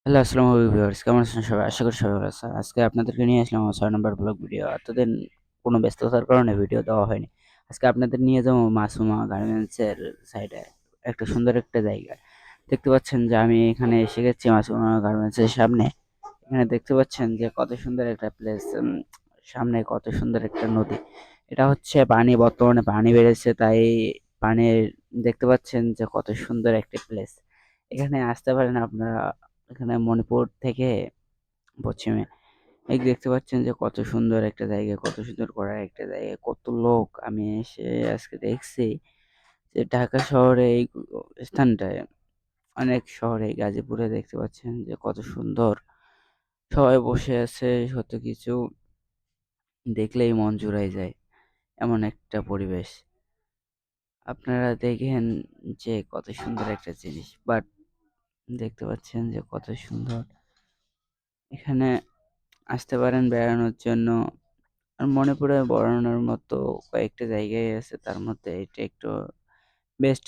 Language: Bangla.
হ্যালো, আসসালামু আলাইকুম ভিউয়ার্স, কেমন আছেন সবাই? আশা করি সবাই ভালো আছেন। আজকে আপনাদেরকে নিয়ে আসলাম আমার ৬ নাম্বার ব্লগ ভিডিও। এতদিন কোনো ব্যস্ততার কারণে ভিডিও দেওয়া হয়নি। আজকে আপনাদের নিয়ে যাবো মাসুমা গার্মেন্টসের সাইডে একটা সুন্দর একটা জায়গায়। দেখতে পাচ্ছেন যে আমি এখানে এসে গেছি মাসুমা গার্মেন্টসের সামনে। এখানে দেখতে পাচ্ছেন যে কত সুন্দর একটা প্লেস, সামনে কত সুন্দর একটা নদী। এটা হচ্ছে পানি, বর্তমানে পানি বেড়েছে তাই পানির দেখতে পাচ্ছেন যে কত সুন্দর একটা প্লেস। এখানে আসতে পারেন আপনারা। এখানে মণিপুর থেকে পশ্চিমে এই দেখতে পাচ্ছেন যে কত সুন্দর একটা জায়গা, কত সুন্দর করার একটা জায়গা, কত লোক। আমি এসে আজকে দেখছি যে ঢাকা শহরে এই স্থানটায়, অনেক শহরে গাজীপুরে দেখতে পাচ্ছেন যে কত সুন্দর সবাই বসে আছে, সত্যি কিছু দেখলেই মন জুড়ায় যায়, এমন একটা পরিবেশ। আপনারা দেখেন যে কত সুন্দর একটা জিনিস, বাট দেখতে পাচ্ছেন যে কত সুন্দর। এখানে আসতে পারেন বেড়ানোর জন্য। আর মনে পড়ে বেড়ানোর মতো কয়েকটা জায়গায় আছে, তার মধ্যে এটা একটু বেস্ট